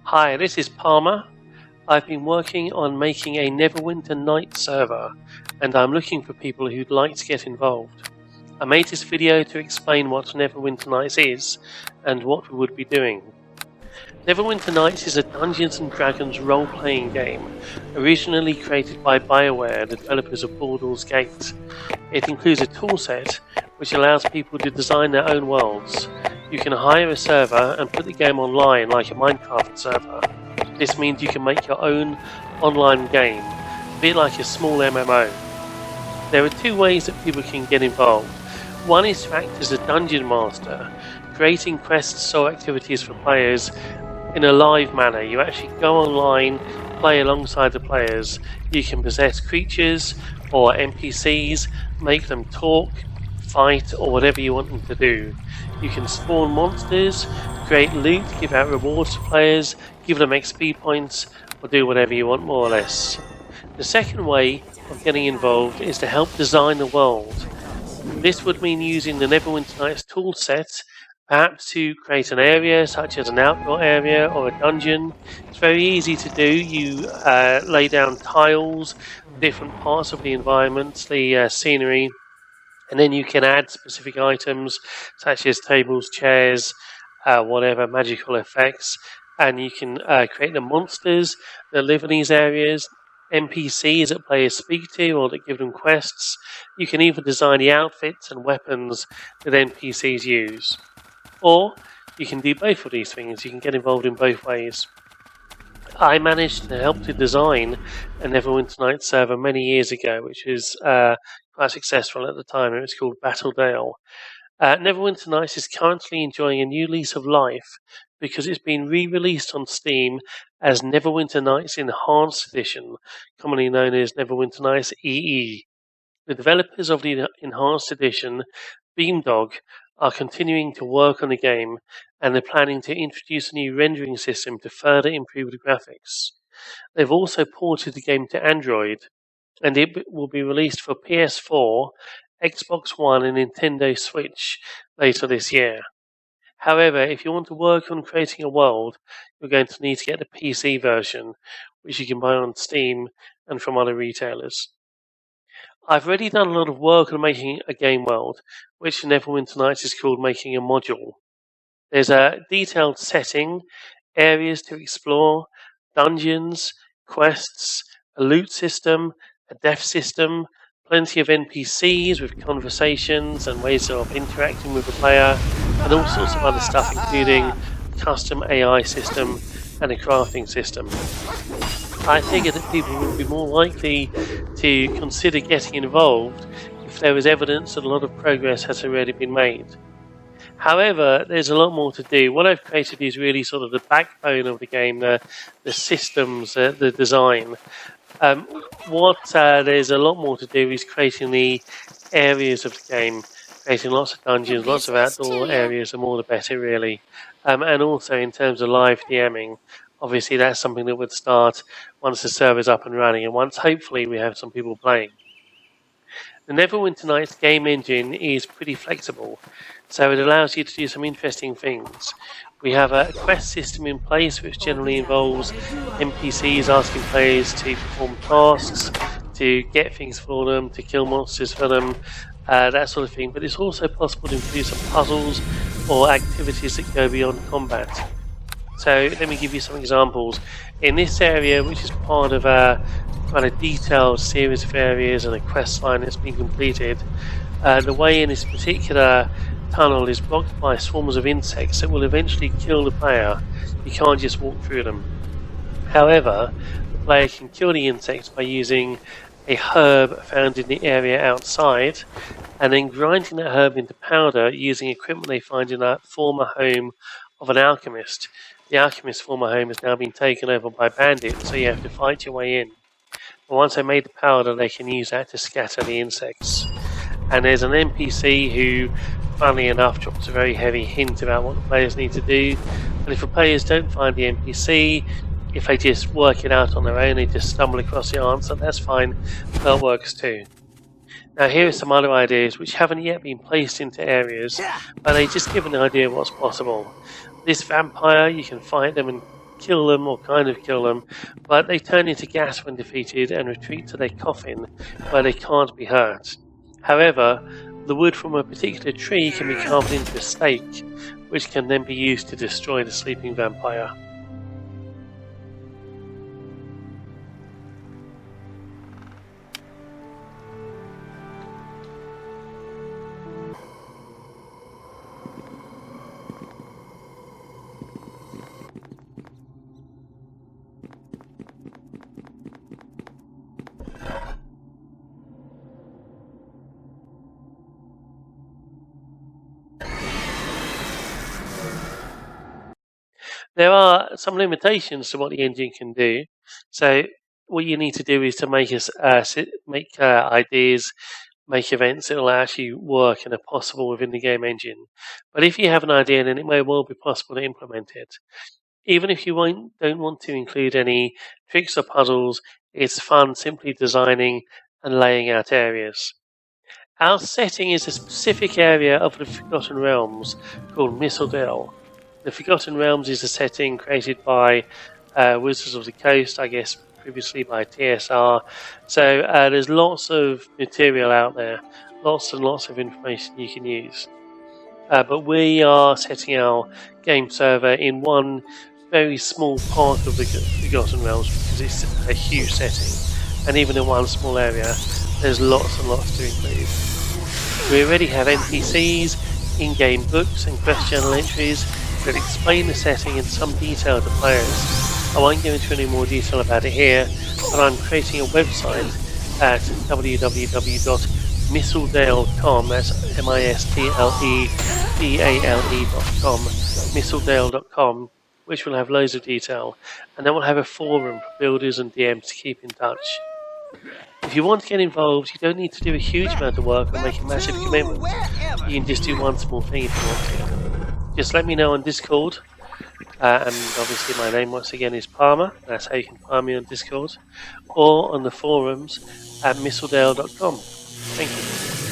Hi, this is Palmer. I've been working on making a Neverwinter Nights server, and I'm looking for people who'd like to get involved. I made this video to explain what Neverwinter Nights is, and what we would be doing. Neverwinter Nights is a Dungeons & Dragons role-playing game, originally created by BioWare, the developers of Baldur's Gate. It includes a toolset which allows people to design their own worlds. You can hire a server and put the game online like a Minecraft server. This means you can make your own online game, a bit like a small MMO. There are two ways that people can get involved. One is to act as a dungeon master, creating quests or activities for players in a live manner. You actually go online, play alongside the players. You can possess creatures or NPCs, make them talk, fight, or whatever you want them to do. You can spawn monsters, create loot, give out rewards to players, give them XP points, or do whatever you want more or less. The second way of getting involved is to help design the world. This would mean using the Neverwinter Nights toolset, perhaps to create an area such as an outdoor area or a dungeon. It's very easy to do. You lay down tiles, different parts of the environment, the scenery, and then you can add specific items such as tables, chairs, whatever magical effects, and you can create the monsters that live in these areas, NPCs that players speak to or that give them quests. You can even design the outfits and weapons that NPCs use. Or you can do both of these things. You can get involved in both ways. I managed to help to design a Neverwinter Nights server many years ago, which was quite successful at the time. It was called Mistledale. Neverwinter Nights is currently enjoying a new lease of life because it's been re-released on Steam as Neverwinter Nights Enhanced Edition, commonly known as Neverwinter Nights EE. The developers of the Enhanced Edition, Beamdog, are continuing to work on the game, and they're planning to introduce a new rendering system to further improve the graphics. They've also ported the game to Android, and it will be released for PS4, Xbox One and Nintendo Switch later this year. However, if you want to work on creating a world, you're going to need to get the PC version, which you can buy on Steam and from other retailers. I've already done a lot of work on making a game world, which in Neverwinter Nights is called making a module. There's a detailed setting, areas to explore, dungeons, quests, a loot system, a death system, plenty of NPCs with conversations and ways of interacting with the player, and all sorts of other stuff, including a custom AI system and a crafting system. I figured that people would be more likely to consider getting involved if there was evidence that a lot of progress has already been made. However, there's a lot more to do. What I've created is really sort of the backbone of the game, the systems, the design. There's a lot more to do is creating the areas of the game, creating lots of dungeons, lots of outdoor areas, the more the better really. And also in terms of live DMing, obviously that's something that would start once the server's up and running and once hopefully we have some people playing. The Neverwinter Nights game engine is pretty flexible, so it allows you to do some interesting things. We have a quest system in place which generally involves NPCs asking players to perform tasks, to get things for them, to kill monsters for them, that sort of thing. But it's also possible to introduce some puzzles or activities that go beyond combat. So let me give you some examples. In this area, which is part of a quite a detailed series of areas and a quest line that's been completed, the way in this particular tunnel is blocked by swarms of insects that will eventually kill the player. You can't just walk through them. However, the player can kill the insects by using a herb found in the area outside and then grinding that herb into powder using equipment they find in a former home of an alchemist. The alchemist's former home has now been taken over by bandits, so you have to fight your way in. But once they made the powder, they can use that to scatter the insects. And there's an NPC who, funnily enough, drops a very heavy hint about what the players need to do. But if the players don't find the NPC, if they just work it out on their own, they just stumble across the answer, that's fine, that works too. Now here are some other ideas which haven't yet been placed into areas, but they just give an idea of what's possible. This vampire, you can fight them and kill them or kind of kill them, but they turn into gas when defeated and retreat to their coffin where they can't be hurt. However, the wood from a particular tree can be carved into a stake, which can then be used to destroy the sleeping vampire. There are some limitations to what the engine can do. So what you need to do is to make ideas, make events that will actually work and are possible within the game engine. But if you have an idea, then it may well be possible to implement it. Even if you don't want to include any tricks or puzzles, it's fun simply designing and laying out areas. Our setting is a specific area of the Forgotten Realms called Mistledale. The Forgotten Realms is a setting created by Wizards of the Coast, I guess previously by TSR. So there's lots of material out there, lots and lots of information you can use. But we are setting our game server in one very small part of the Forgotten Realms because it's a huge setting. And even in one small area, there's lots and lots to include. We already have NPCs, in-game books and quest journal entries that explain the setting in some detail to players. I won't go into any more detail about it here, but I'm creating a website at www.mistledale.com, that's mistledale.com, mistledale.com, which will have loads of detail, and then we'll have a forum for builders and DMs to keep in touch. If you want to get involved, you don't need to do a huge amount of work or make a massive commitment. You can just do one small thing if you want to. Just let me know on Discord, and obviously my name once again is Palmer, that's how you can find me on Discord, or on the forums at mistledale.com. Thank you.